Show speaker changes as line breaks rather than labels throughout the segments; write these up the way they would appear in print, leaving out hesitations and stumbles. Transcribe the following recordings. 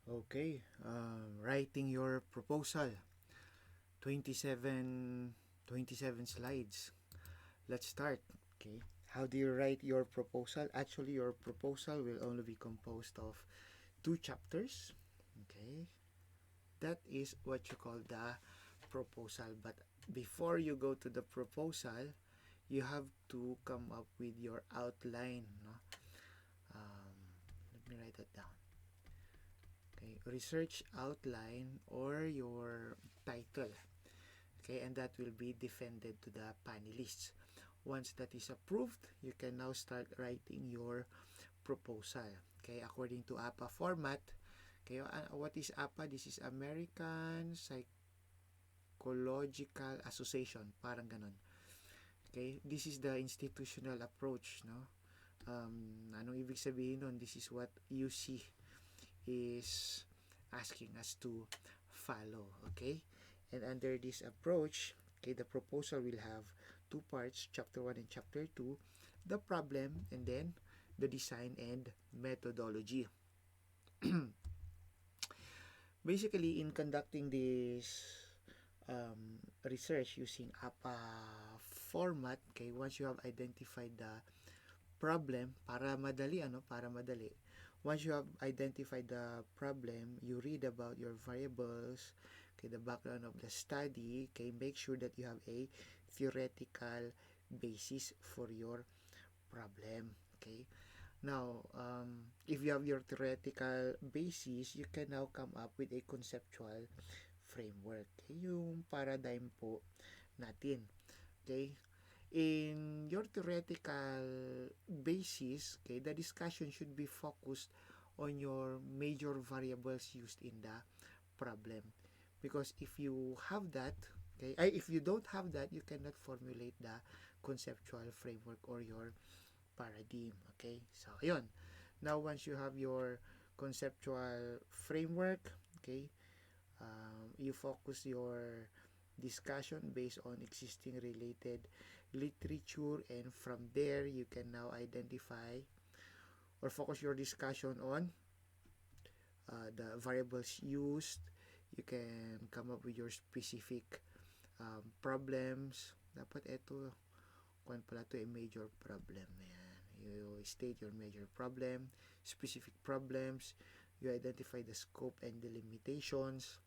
Okay, writing your proposal. 27, 27 slides. Let's start. Okay. How do you write your proposal? Actually, your proposal will only be composed of two chapters. Okay. That is what you call the proposal. But before you go to the proposal, you have to come up with your outline. No? Um, Let me write that down. Okay. Research outline or your title. Okay, and that will be defended to the panelists. Once that is approved, you can now start writing your proposal. Okay, according to APA format. Okay, what is APA? This is American Psychological Association, parang ganon. Okay, this is the institutional approach, no? Anong ibig sabihin nun? This is what UC is asking us to follow. Okay, and under this approach, okay, the proposal will have two parts, chapter 1 and chapter 2, the problem, and then the design and methodology. Basically, in conducting this research using APA format, okay, once you have identified the problem, para madali, once you have identified the problem, you read about your variables, okay, the background of the study, okay, make sure that you have a theoretical basis for your problem, okay. Now, if you have your theoretical basis, you can now come up with a conceptual framework, okay, yung paradigm po natin, okay. In your theoretical basis, okay, the discussion should be focused on your major variables used in the problem. Because if you have that, okay, if you don't have that, you cannot formulate the conceptual framework or your paradigm. Okay, so yun. Now, once you have your conceptual framework, okay, you focus your discussion based on existing related literature, and from there you can now identify or focus your discussion on the variables used. You can come up with your specific problems. Dapat ito, kung pala ito a major problem. Yan. You state your major problem, specific problems, you identify the scope and the limitations.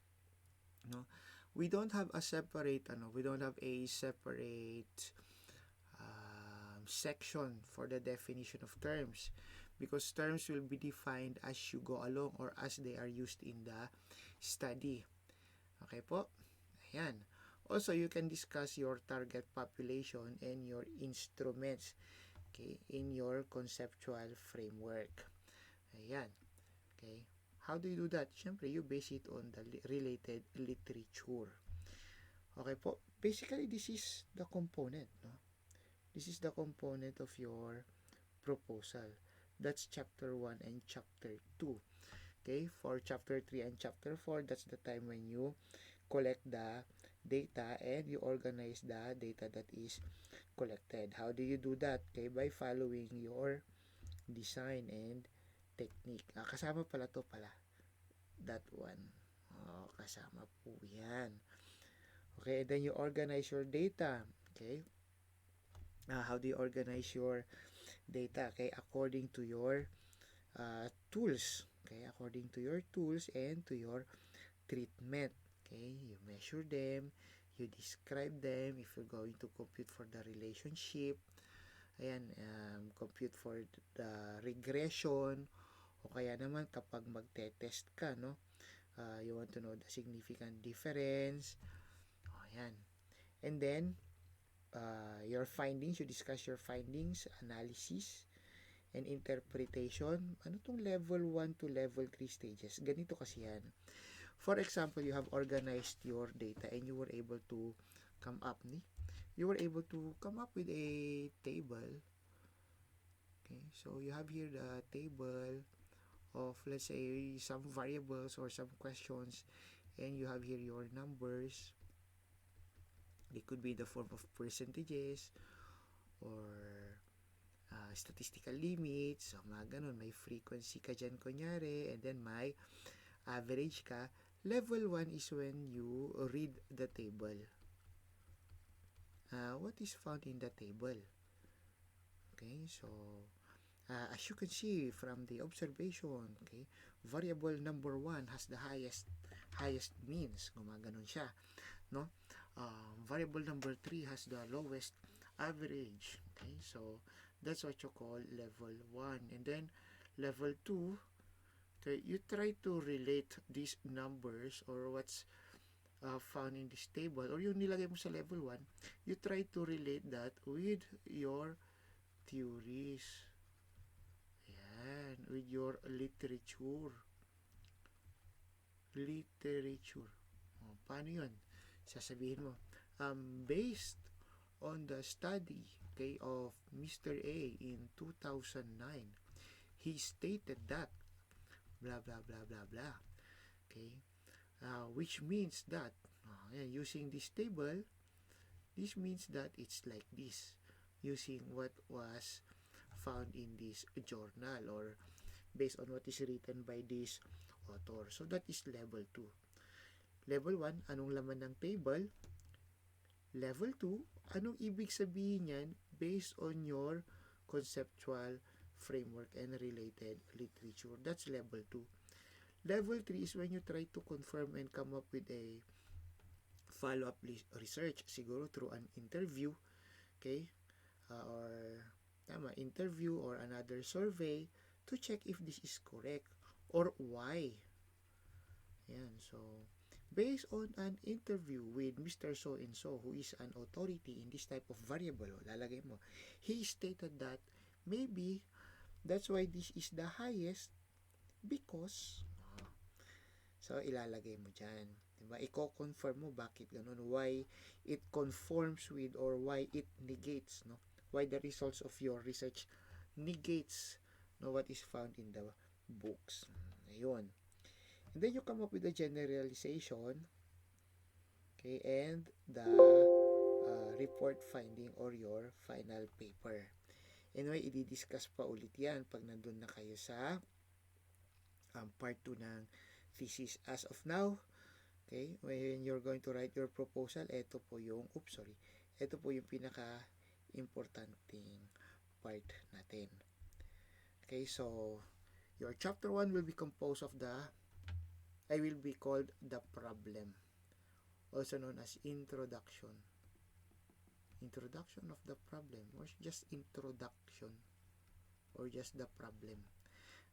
No? We don't have a separate, we don't have a separate section for the definition of terms, because terms will be defined as you go along or as they are used in the study. Okay po? Ayan. Also, you can discuss your target population and your instruments, okay, in your conceptual framework. Ayan. Okay. How do you do that? Siyempre, you base it on the related literature. Okay po? Basically, this is the component, no? This is the component of your proposal. That's chapter 1 and chapter 2. Okay, for chapter 3 and chapter 4, that's the time when you collect the data and you organize the data that is collected. How do you do that? Okay, by following your design and technique. Kasama pala to pala. That one. Kasama po yan. Okay, and then you organize your data. Okay, how do you organize your data? Okay, according to your tools. Okay, according to your tools and to your treatment. Okay, you measure them, you describe them. If you're going to compute for the relationship, ayan, compute for the regression, o kaya naman kapag magte-test ka, no, you want to know the significant difference. Ayan. And then, your findings, you discuss your findings, analysis, and interpretation. Ano tong level 1 to level 3 stages? Ganito kasi yan. For example, you have organized your data and you were able to come up with a table. Okay, so you have here the table of, let's say, some variables or some questions, and you have here your numbers. They could be in the form of percentages or statistical limits. So, mga ganun. May frequency ka dyan, kunyari, and then may average ka. Level 1 is when you read the table. What is found in the table? Okay, so as you can see from the observation, okay, variable number 1 has the highest means. Gumaganon siya, no? Variable number 3 has the lowest average. Okay, so that's what you call level 1. And then level 2, okay, you try to relate these numbers or what's found in this table or yung nilagay mo sa level 1, you try to relate that with your theories. Ayan, with your literature. Paano yun? Sasabihin mo, based on the study, okay, of Mr. A in 2009, he stated that blah blah blah blah blah. Okay, which means that using this table, this means that it's like this, using what was found in this journal or based on what is written by this author. So that is level 2. Level 1, anong laman ng table? Level 2, anong ibig sabihin yan based on your conceptual framework and related literature? That's level 2. Level 3 is when you try to confirm and come up with a follow-up research, siguro through an interview, okay? Or interview or another survey to check if this is correct or why. Yan, so based on an interview with Mr. So-and-so who is an authority in this type of variable, lalagay mo, he stated that maybe that's why this is the highest because so ilalagay mo dyan, diba? Iko-confirm mo bakit ganun, why it conforms with or why it negates, no? Why the results of your research negates, no, what is found in the books. Ayun. And then you come up with a generalization, okay, and the report finding or your final paper. Anyway, i-discuss pa ulit yan pag nandun na kayo sa part 2 ng thesis. As of now, okay, when you're going to write your proposal, ito po yung pinaka-importanting part natin. Okay, so your chapter 1 will be composed of will be called the problem, also known as introduction of the problem, or just introduction, or just the problem.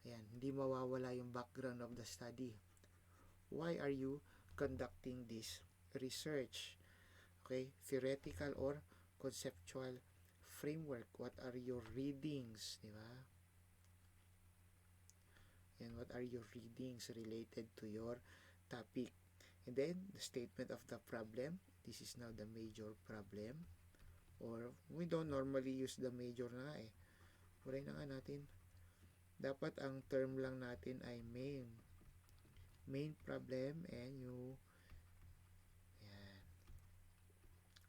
Ayan, hindi mawawala yung background of the study. Why are you conducting this research? Okay, theoretical or conceptual framework. What are your readings, di ba? And what are your readings related to your topic? And then, the statement of the problem. This is now the major problem. Or, we don't normally use the major na eh. Uray na nga natin. Dapat ang term lang natin ay main problem, and you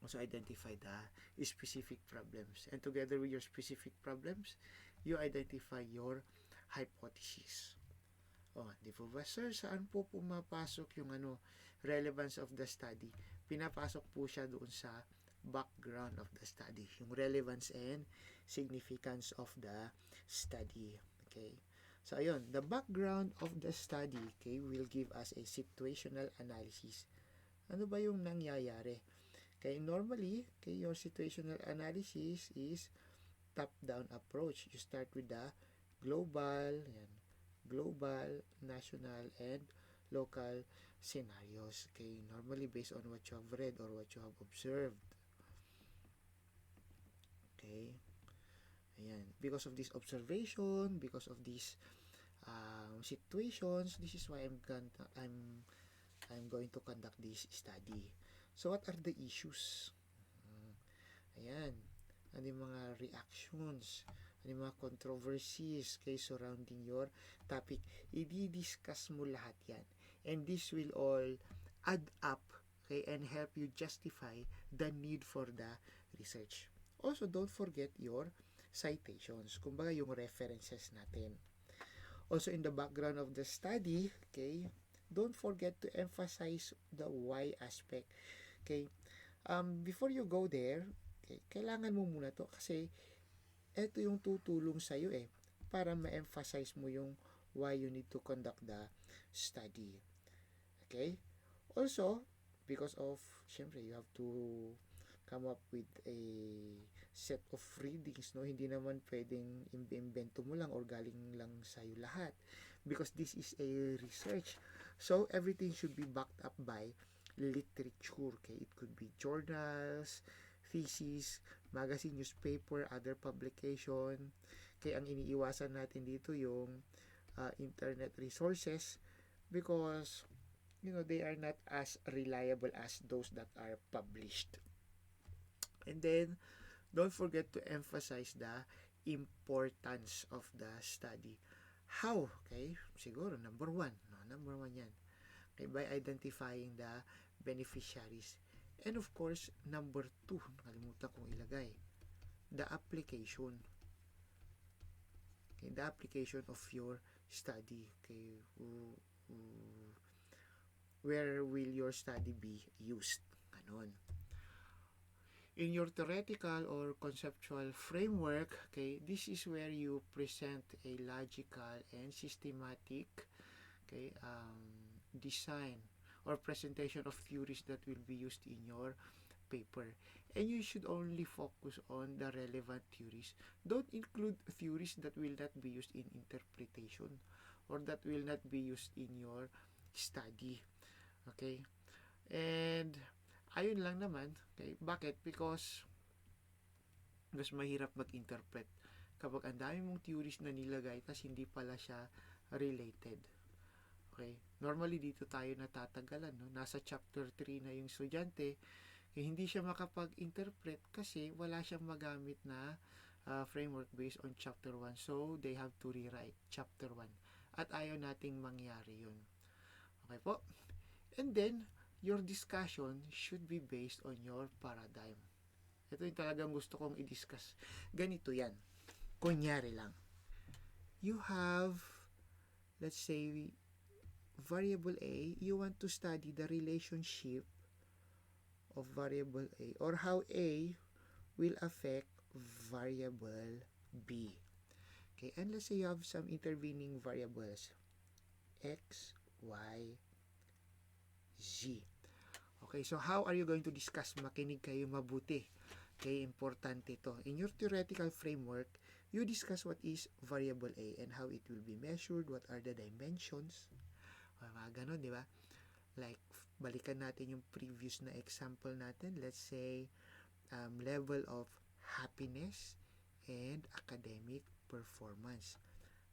also identify the specific problems. And together with your specific problems, you identify your hypothesis. Di po ba, sir, saan po pumapasok yung relevance of the study? Pinapasok po siya doon sa background of the study, yung relevance and significance of the study. Okay? So, ayun, the background of the study, okay, will give us a situational analysis. Ano ba yung nangyayari? Okay, normally, okay, your situational analysis is top-down approach. You start with the global, national, and local scenarios. Okay, normally based on what you have read or what you have observed. Okay, ayan. Because of this observation, because of these situations, this is why I'm going to conduct this study. So, what are the issues? Ayan. Ano yung mga reactions? Ano yung mga controversies surrounding your topic? I-discuss mo lahat yan. And this will all add up, okay, and help you justify the need for the research. Also, don't forget your citations. Kumbaga, yung references natin. Also, in the background of the study, okay, don't forget to emphasize the why aspect. Okay? Before you go there, okay, kailangan mo muna to kasi ito yung tutulong sa'yo para ma-emphasize mo yung why you need to conduct the study. Okay? Also, because of, syempre, you have to come up with a set of readings, no? Hindi naman pwedeng imbento mo lang or galing lang sa'yo lahat because this is a research. So, everything should be backed up by literature. Okay? It could be journals, thesis, magazine, newspaper, other publication. Kaya ang iniiwasan natin dito yung internet resources because they are not as reliable as those that are published. And then, don't forget to emphasize the importance of the study. How? Okay, siguro number one. No? Number one yan. Okay, by identifying the beneficiaries. And of course, number two, nakalimutan kong ilagay, the application. Okay, the application of your study. Okay, where will your study be used? Ganon. In your theoretical or conceptual framework, okay, this is where you present a logical and systematic, okay, design or presentation of theories that will be used in your paper. And you should only focus on the relevant theories. Don't include theories that will not be used in interpretation or that will not be used in your study. Okay? And ayun lang naman. Okay? Bakit? Because mas mahirap mag-interpret kapag ang dami mong theories na nilagay tas hindi pala siya related. Okay? Normally dito tayo natatagalan, no? Nasa chapter 3 na yung estudyante, hindi siya makapag-interpret kasi wala siyang magamit na framework based on chapter 1. So, they have to rewrite chapter 1. At ayaw nating mangyari yun. Okay po? And then, your discussion should be based on your paradigm. Ito yung talagang gusto kong i-discuss. Ganito yan. Kunyari lang. You have, let's say, variable A. You want to study the relationship of variable A or how A will affect variable B. Okay, and let's say you have some intervening variables. X, Y, Z. Okay, so how are you going to discuss? Makinig kayo mabuti. Okay, importante ito. In your theoretical framework, you discuss what is variable A and how it will be measured, what are the dimensions. Mga ganun, di ba? Like, balikan natin yung previous na example natin. Let's say, level of happiness and academic performance.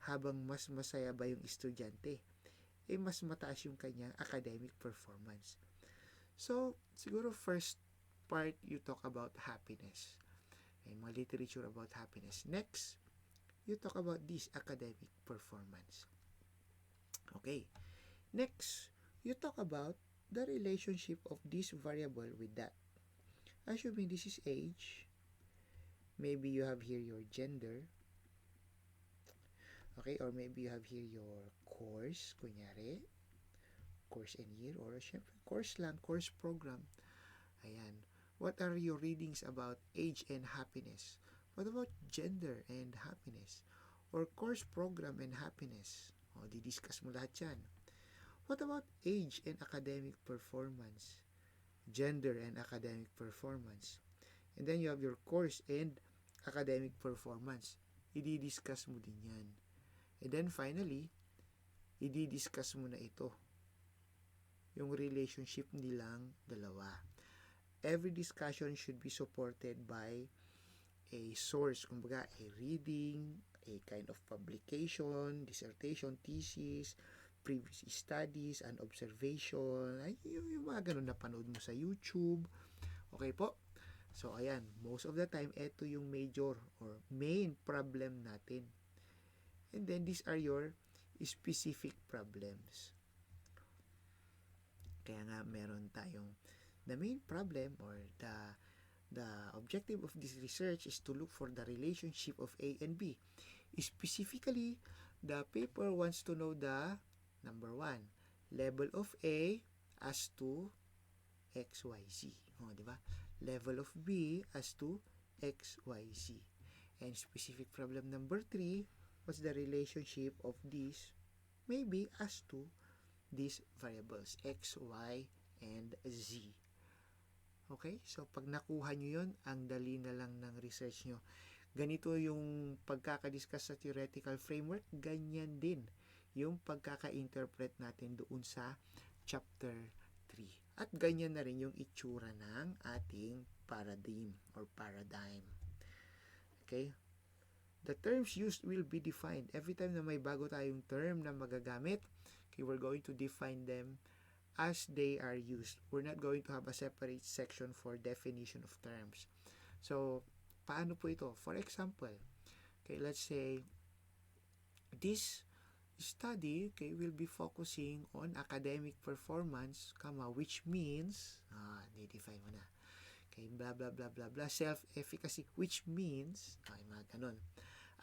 Habang mas masaya ba yung estudyante, mas mataas yung kanyang academic performance. So, siguro first part, you talk about happiness. And mga literature about happiness. Next, you talk about this academic performance. Okay. Next, you talk about the relationship of this variable with that. Assuming this is age, maybe you have here your gender, okay, or maybe you have here your course, kunyari, course and year, or syempre, course lang, course program. Ayan. What are your readings about age and happiness? What about gender and happiness? Or course program and happiness? O, didiscuss mo lahat yan. What about age and academic performance? Gender and academic performance. And then you have your course and academic performance. Ididiscuss mo din yan. And then finally, ididiscuss mo na ito. Yung relationship nilang dalawa. Every discussion should be supported by a source. Kumbaga, a reading, a kind of publication, dissertation, thesis, previous studies, and observation, ay, yung mga ganun na panood mo sa YouTube. Okay po? So, ayan, most of the time, ito yung major or main problem natin. And then, these are your specific problems. Kaya nga, meron tayong the main problem or the objective of this research is to look for the relationship of A and B. Specifically, the paper wants to know the number 1, level of A as to XYZ. O, di ba? Level of B as to XYZ. And specific problem number 3, what's the relationship of these maybe as to these variables, X, Y, and Z. Okay? So, pag nakuha nyo yun, ang dali na lang ng research nyo. Ganito yung pagkakadiscuss sa theoretical framework, ganyan din yung pagkaka-interpret natin doon sa chapter 3. At ganyan na rin yung itsura ng ating paradigm or paradigm. Okay? The terms used will be defined. Every time na may bago tayong term na magagamit, okay, we're going to define them as they are used. We're not going to have a separate section for definition of terms. So, paano po ito? For example, okay, let's say, this study, okay, will be focusing on academic performance, which means, define mo na. Okay, blah, blah, blah, blah, blah, self-efficacy, which means, mga ganun.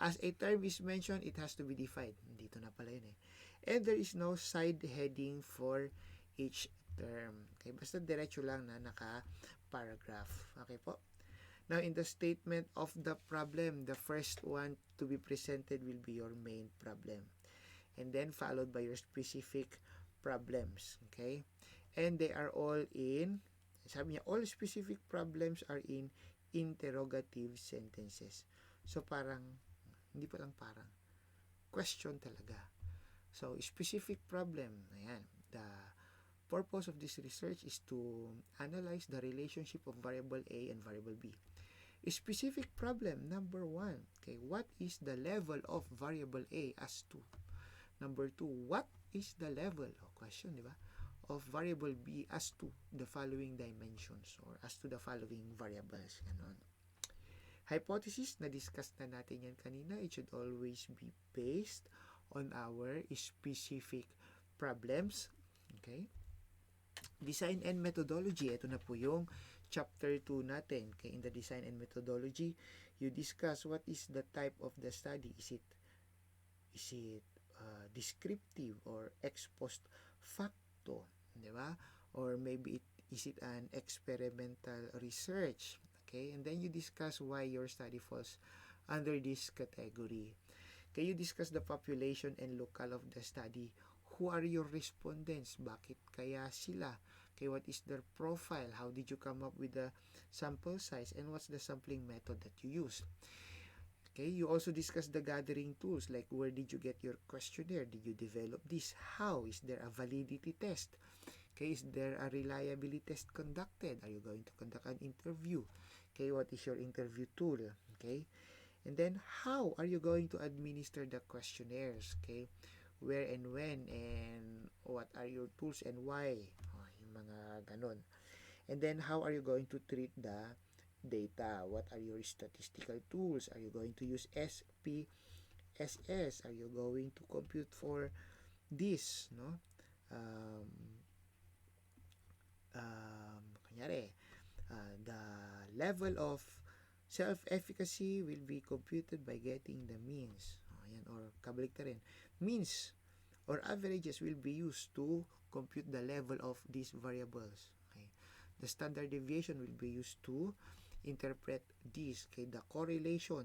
As a term is mentioned, it has to be defined. Dito na pala yun eh. And there is no side heading for each term. Okay, basta diretso lang na naka-paragraph. Okay po? Now, in the statement of the problem, the first one to be presented will be your main problem. And then, followed by your specific problems. Okay? And they are all in, sabi niya, all specific problems are in interrogative sentences. So, parang, hindi pa lang parang, question talaga. So, specific problem, ayan, the purpose of this research is to analyze the relationship of variable A and variable B. A specific problem, number 1, okay, what is the level of variable A as to? Number 2, what is the level, question, di ba, of variable B as to the following dimensions or as to the following variables, ganon. Hypothesis, na-discuss na natin yan kanina, it should always be based on our specific problems, okay? Design and methodology, ito na po yung chapter 2 natin. Okay, in the design and methodology, you discuss what is the type of the study. Is it descriptive or ex post facto, di ba? Or maybe is it an experimental research? Okay, and then you discuss why your study falls under this category. Okay, you discuss the population and locale of the study. Who are your respondents? Bakit kaya sila? Okay, what is their profile? How did you come up with the sample size? And what's the sampling method that you use? Okay, you also discuss the gathering tools, like where did you get your questionnaire? Did you develop this? How? Is there a validity test? Okay, is there a reliability test conducted? Are you going to conduct an interview? Okay, what is your interview tool? Okay, and then how are you going to administer the questionnaires? Okay, where and when, and what are your tools and why, yung mga ganon. And then how are you going to treat the data? What are your statistical tools? Are you going to use SPSS? Are you going to compute for this, no? Kunyari, the level of self-efficacy will be computed by getting the means. Ayan, or kabaliktarin, means or averages will be used to compute the level of these variables. Okay. The standard deviation will be used to interpret this. Okay. The correlation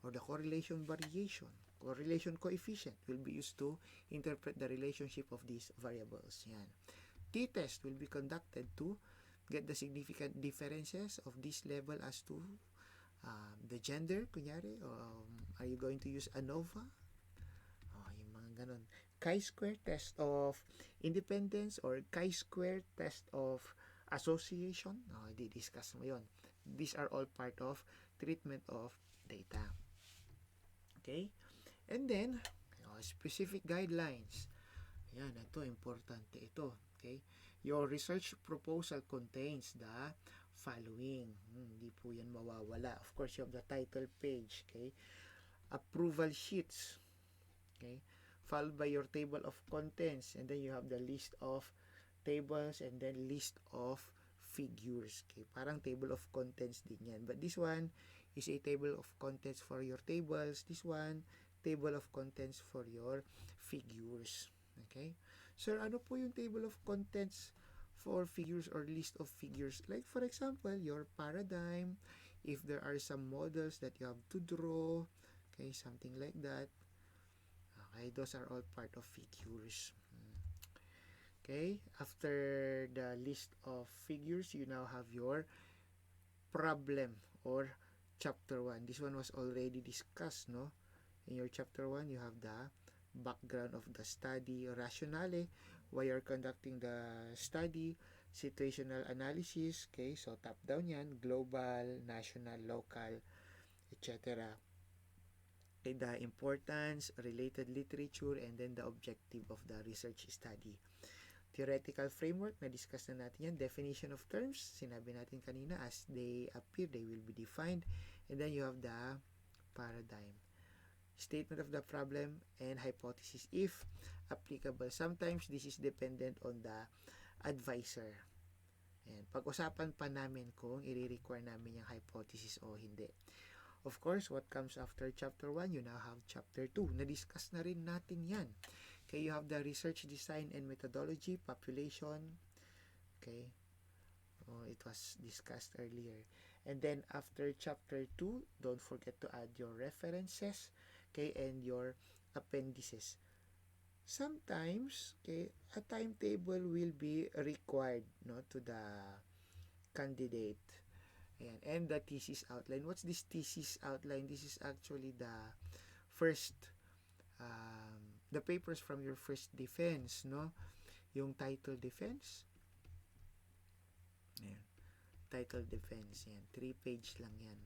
or the correlation variation, correlation coefficient will be used to interpret the relationship of these variables. Yan. T-test will be conducted to get the significant differences of this level as to the gender, kunyari. Are you going to use ANOVA? Yung mga ganon. Chi-square test of independence or chi-square test of association. Di-discuss mo yun. These are all part of treatment of data. Okay? And then, specific guidelines. Ayan, ito, importante ito. Okay? Your research proposal contains the following. Hindi po yan mawawala. Of course, you have the title page. Okay? Approval sheets. Okay? Followed by your table of contents, and then you have the list of tables and then list of figures. Okay? Parang table of contents din yan. But this one is a table of contents for your tables. This one, table of contents for your figures. Okay? Sir, ano po yung table of contents for figures or list of figures? Like for example, your paradigm, if there are some models that you have to draw, okay, something like that. Okay, those are all part of figures. Okay, after the list of figures, you now have your problem or chapter 1. This one was already discussed, no? In your chapter 1, you have the background of the study, rationale, why you're conducting the study, situational analysis, okay, so top-down yan, global, national, local, etc. Okay, the importance, related literature, and then the objective of the research study. Theoretical framework, na-discuss na natin yan. Definition of terms, sinabi natin kanina, as they appear, they will be defined. And then you have the paradigm. Statement of the problem and hypothesis if applicable. Sometimes this is dependent on the advisor. And pag-usapan pa namin kung i-require namin yung hypothesis o hindi. Of course, what comes after chapter 1, you now have chapter 2. Na-discuss na rin natin yan. Okay, you have the research design and methodology, population. Okay, it was discussed earlier. And then after chapter 2, don't forget to add your references, okay, and your appendices. Sometimes, okay, a timetable will be required, no, to the candidate. Ayan. And the thesis outline. What's this thesis outline? This is actually the first, the papers from your first defense, no? Yung title defense. Ayan. Title defense. Yan. 3-page lang yan.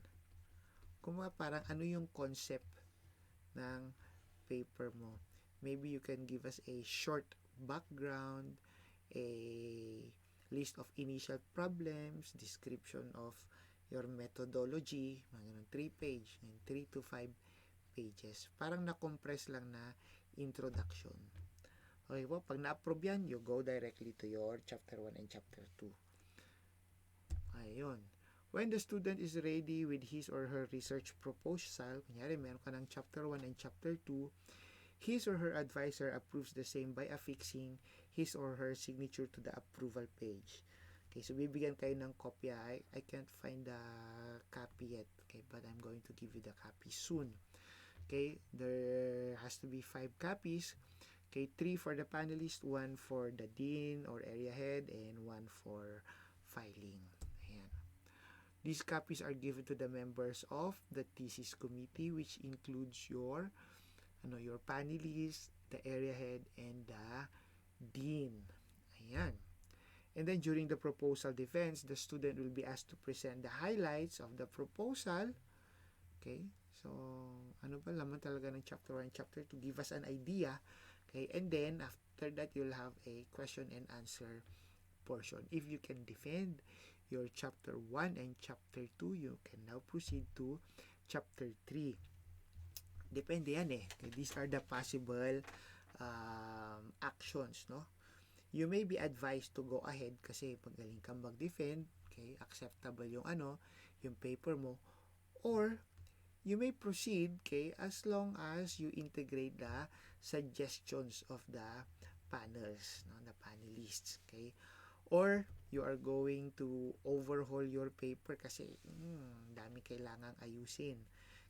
Kung parang ano yung concept ng paper mo. Maybe you can give us a short background, a list of initial problems, description of your methodology, mga 3-page, 3 to 5 pages. Parang na-compress lang na introduction. Okay po, pag na-approve yan, you go directly to your chapter 1 and chapter 2. Ayun. When the student is ready with his or her research proposal, kunyari meron ka ng chapter 1 and chapter 2, his or her advisor approves the same by affixing his or her signature to the approval page. Okay, so bibigyan kayo ng kopya. I can't find the copy yet, okay, but I'm going to give you the copy soon. Okay, there has to be 5 copies. Okay, 3 for the panelist, 1 for the dean or area head, and 1 for filing. Ayan. These copies are given to the members of the thesis committee, which includes your panelist, the area head, and the dean. Ayan. And then during the proposal defense, the student will be asked to present the highlights of the proposal. Okay? So, ano ba laman talaga ng chapter 1 and chapter 2? Give us an idea. Okay? And then, after that, you'll have a question and answer portion. If you can defend your chapter 1 and chapter 2, you can now proceed to chapter 3. Depende yan eh. Okay? These are the possible actions, no? You may be advised to go ahead kasi magaling kang mag-defend, okay, acceptable yung yung paper mo, or you may proceed, okay, as long as you integrate the suggestions of the panels, no, the panelists, okay, or you are going to overhaul your paper kasi dami kailangang ayusin,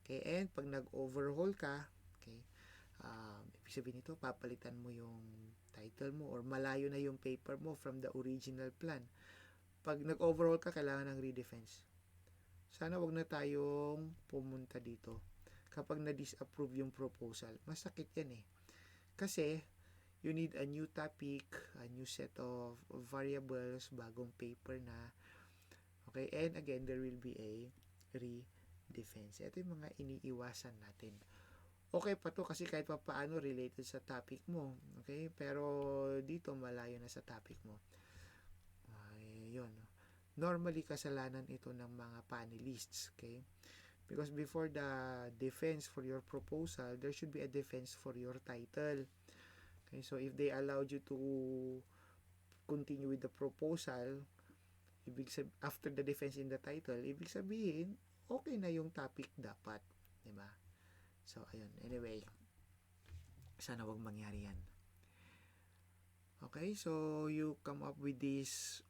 okay, and pag nag-overhaul ka, okay, ibig sabihin nito, papalitan mo yung title mo or malayo na yung paper mo from the original plan. Pag nag-overhaul ka, kailangan ng redefense. Sana wag na tayong pumunta dito. Kapag na-disapprove yung proposal, masakit yan eh. Kasi, you need a new topic, a new set of variables, bagong paper na. Okay, and again, there will be a redefense. Ito yung mga iniiwasan natin. Okay pa to kasi kahit pa paano related sa topic mo. Okay? Pero dito malayo na sa topic mo. Ayun. Normally kasalanan ito ng mga panelists. Okay? Because before the defense for your proposal, there should be a defense for your title. Okay? So if they allowed you to continue with the proposal, after the defense in the title, ibig sabihin, okay na yung topic dapat. Diba? So, ayun. Anyway, sana wag mangyari yan. Okay, so you come up with this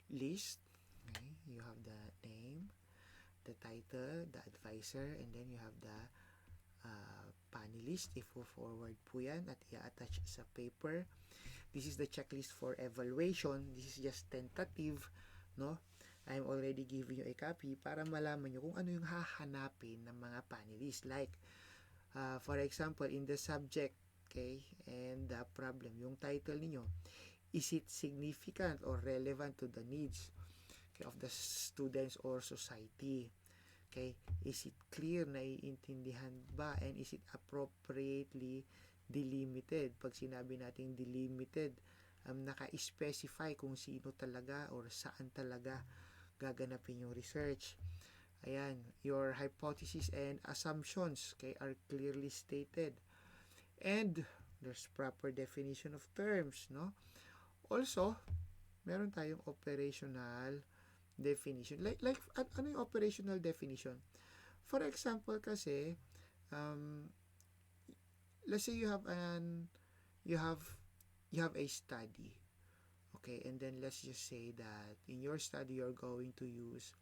list. Okay, you have the name, the title, the advisor, and then you have the panelist. I-forward po yan at i-attach sa paper. This is the checklist for evaluation. This is just tentative, no? I'm already giving you a copy para malaman nyo kung ano yung hahanapin ng mga panelists. Like, for example, in the subject, okay, and the problem, yung title niyo, is it significant or relevant to the needs, okay, of the students or society? Okay, is it clear, naiintindihan ba, and is it appropriately delimited? Pag sinabi natin delimited, naka-specify kung sino talaga or saan talaga gaganapin yung research. Ayan, your hypothesis and assumptions, okay, are clearly stated. And there's proper definition of terms, no? Also, meron tayong operational definition. Like ano yung operational definition? For example kasi, let's say you have a study. Okay, and then let's just say that in your study you're going to use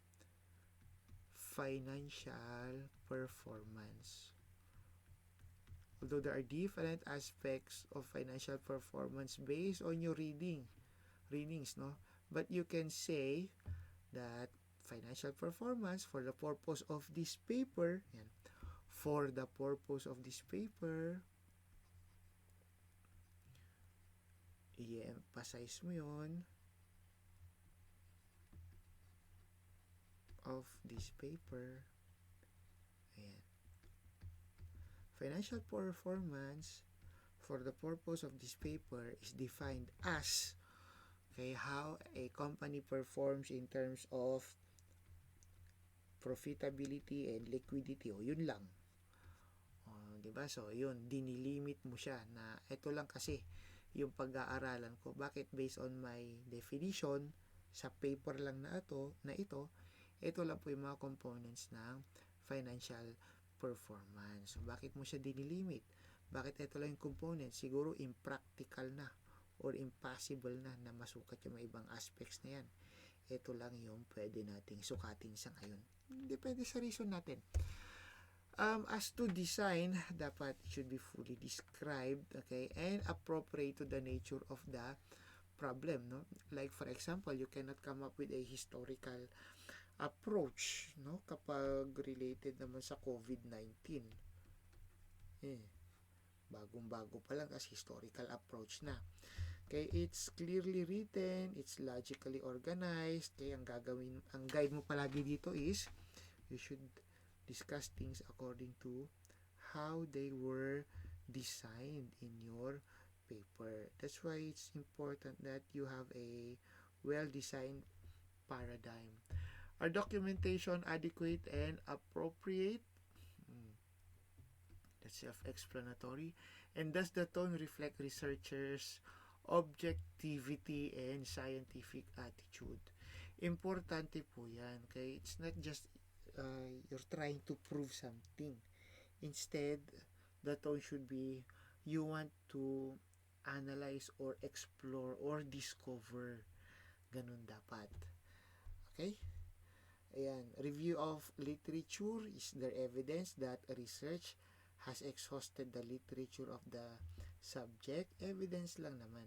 financial performance. Although there are different aspects of financial performance based on your readings, no? But you can say that financial performance for the purpose of this paper, yan, for the purpose of this paper, i-emphasize mo yon of this paper. Ayan. Financial performance for the purpose of this paper is defined as, okay, how a company performs in terms of profitability and liquidity. O, yun lang. O, diba? So, yun, dinilimit mo siya na ito lang kasi yung pag-aaralan ko. Bakit? Based on my definition, sa paper lang na ito lang po yung mga components ng financial performance. So, bakit mo siya dinilimit? Bakit ito lang yung components? Siguro impractical na or impossible na masukat yung mga ibang aspects na yan. Ito lang yung pwede nating sukatin sa ngayon. Depende sa reason natin. As to design, dapat it should be fully described, okay, and appropriate to the nature of the problem, no? Like for example, you cannot come up with a historical approach, no, kapag related naman sa COVID-19. Bagong-bago pa lang as historical approach na. Okay, it's clearly written, it's logically organized. Okay, ang guide mo palagi dito is you should discuss things according to how they were designed in your paper. That's why it's important that you have a well-designed paradigm. Are documentation adequate and appropriate? That's self-explanatory. And does the tone reflect researchers' objectivity and scientific attitude? Importante po yan. Okay? It's not just you're trying to prove something. Instead, the tone should be you want to analyze or explore or discover. Ganun dapat. Okay? Ayan. Review of literature. Is there evidence that research has exhausted the literature of the subject? Evidence lang naman.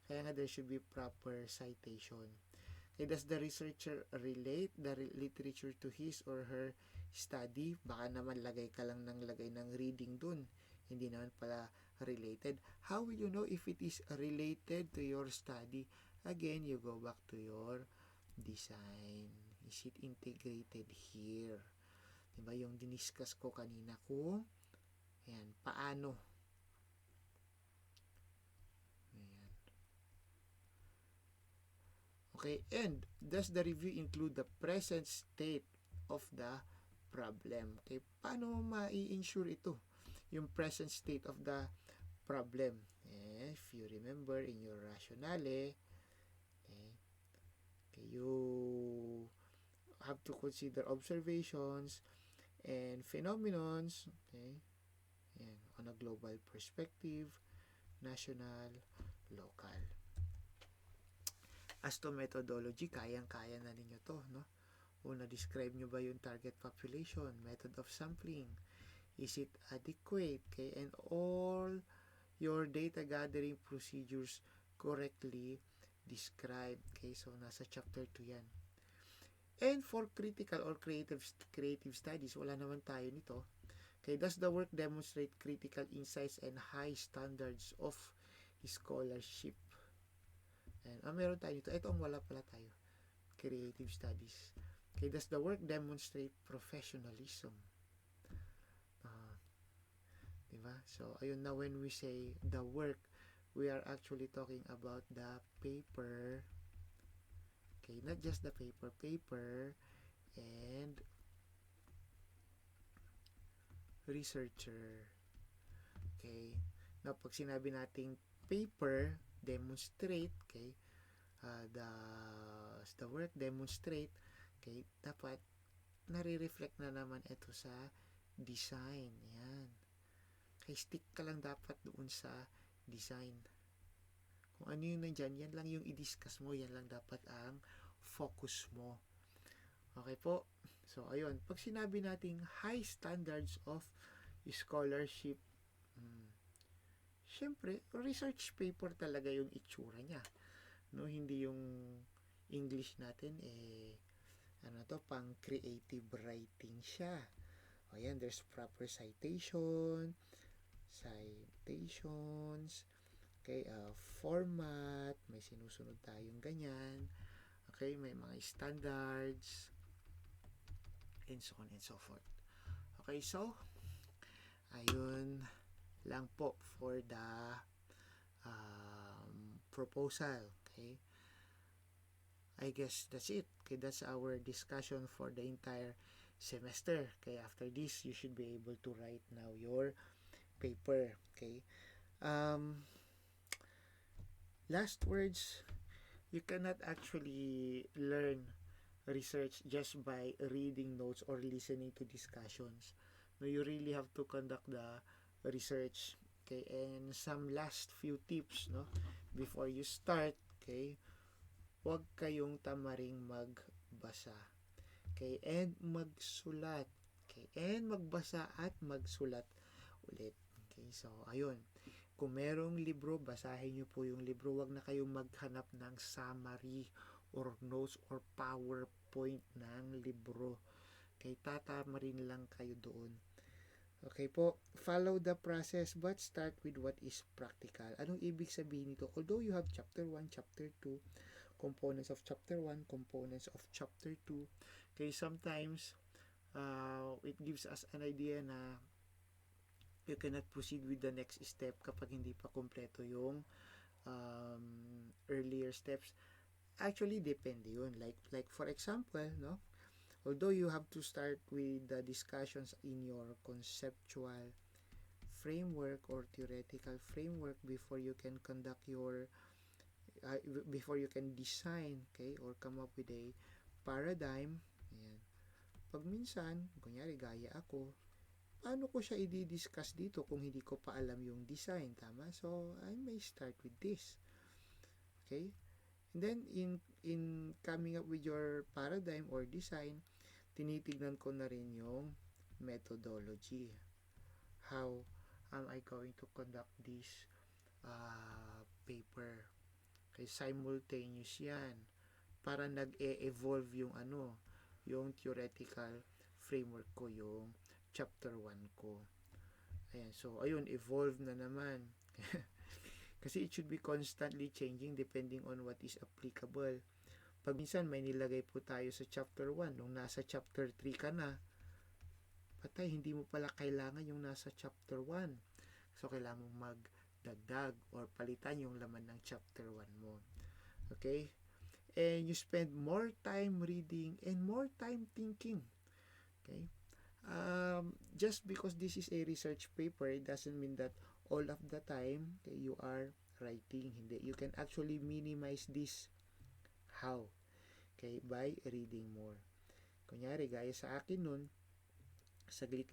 Kaya nga there should be proper citation. Okay, does the researcher relate the literature to his or her study? Baka naman lagay ka lang ng reading dun. Hindi naman pala related. How will you know if it is related to your study? Again, you go back to your design. Is it integrated here? Diba yung diniscuss ko kanina kung ayan, paano? Ayan. Okay, and does the review include the present state of the problem? Okay, paano ma-i-ensure ito? Yung present state of the problem. If you remember in your rationale, okay, you have to consider observations and phenomenons, okay, and on a global perspective, national, local. As to methodology, kayang-kaya na ninyo to, no? O na-describe nyo ba yung target population, method of sampling, is it adequate, okay? And all your data gathering procedures correctly described, okay? So nasa chapter 2 yan. And for critical or creative studies, wala naman tayo nito. Okay, does the work demonstrate critical insights and high standards of scholarship? And meron tayo nito. Ito ang wala pala tayo. Creative studies. Okay, does the work demonstrate professionalism? Diba? So, ayun na, when we say the work, we are actually talking about the paper. Okay, not just the paper and researcher. Okay, now pag sinabi nating paper, demonstrate, okay, the work demonstrate, okay, dapat nare-reflect na naman ito sa design. Yan. Okay, stick ka lang dapat doon sa design. Kung ano yung nandyan, yan lang yung i-discuss mo, yan lang dapat ang focus mo. Okay po? So, ayun. Pag sinabi nating high standards of scholarship, syempre, research paper talaga yung itsura niya. No, hindi yung English natin, pang creative writing siya. O yan, there's proper citations, okay, format, may sinusunod tayong ganyan, okay, may mga standards, and so on and so forth. Okay, so, ayun lang po for the proposal. Okay, I guess that's it. Okay, that's our discussion for the entire semester. Okay, after this, you should be able to write now your paper. Okay, last words, you cannot actually learn research just by reading notes or listening to discussions. No, you really have to conduct the research. Okay, and some last few tips, no, before you start. Okay, huwag kayong tamaring magbasa. Okay, and magsulat. Okay, and magbasa at magsulat ulit. Okay, so ayun. Kung merong libro, basahin nyo po yung libro. Huwag na kayong maghanap ng summary or notes or PowerPoint ng libro. Okay, tatamarin lang kayo doon. Okay po, follow the process but start with what is practical. Anong ibig sabihin nito? Although you have chapter 1, chapter 2, components of chapter 1, components of chapter 2, okay, sometimes it gives us an idea na you cannot proceed with the next step kapag hindi pa kompleto yung earlier steps. Actually, depende yun. Like for example, no? Although you have to start with the discussions in your conceptual framework or theoretical framework before you can conduct your before you can design, okay, or come up with a paradigm. Ayan. Pag minsan, kunyari gaya ako, paano ko siya i-discuss dito kung hindi ko pa alam yung design, tama? So, I may start with this. Okay? And then, in coming up with your paradigm or design, tinitignan ko na rin yung methodology. How am I going to conduct this paper? Okay, simultaneous yan. Para nag-e-evolve yung yung theoretical framework ko, yung chapter 1 ko. Ayan, so ayun, evolve na naman. Kasi it should be constantly changing depending on what is applicable. Pag minsan may nilagay po tayo sa chapter 1, nung nasa chapter 3 ka na, patay, hindi mo pala kailangan yung nasa chapter 1. So, kailangan mong magdagdag or palitan yung laman ng chapter 1 mo. Okay? And you spend more time reading and more time thinking. Okay? Just because this is a research paper, it doesn't mean that all of the time, okay, you are writing. Hindi. You can actually minimize this. How? Okay, by reading more. Kunyari, gaya sa akin nun, saglit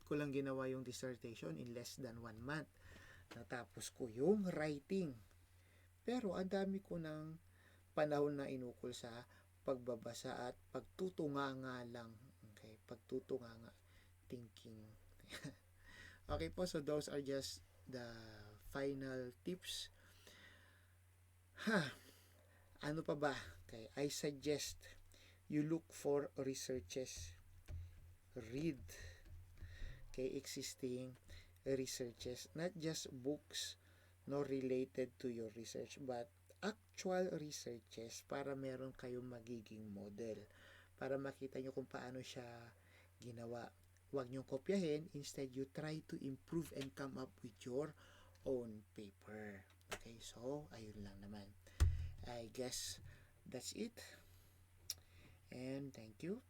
ko lang ginawa yung dissertation in less than 1 month. Natapos ko yung writing. Pero ang dami ko ng panahon na inukol sa pagbabasa at pagtutunganga lang. Okay, pagtutunganga, thinking. Okay po, so those are just the final tips. Ano pa ba? Okay, I suggest you look for researches. Read existing researches, not just books no related to your research, but actual researches para meron kayong magiging model. Para makita nyo kung paano siya ginawa. Huwag nyo kopyahin, instead you try to improve and come up with your own paper. Okay, so ayun lang naman. I guess that's it. And thank you.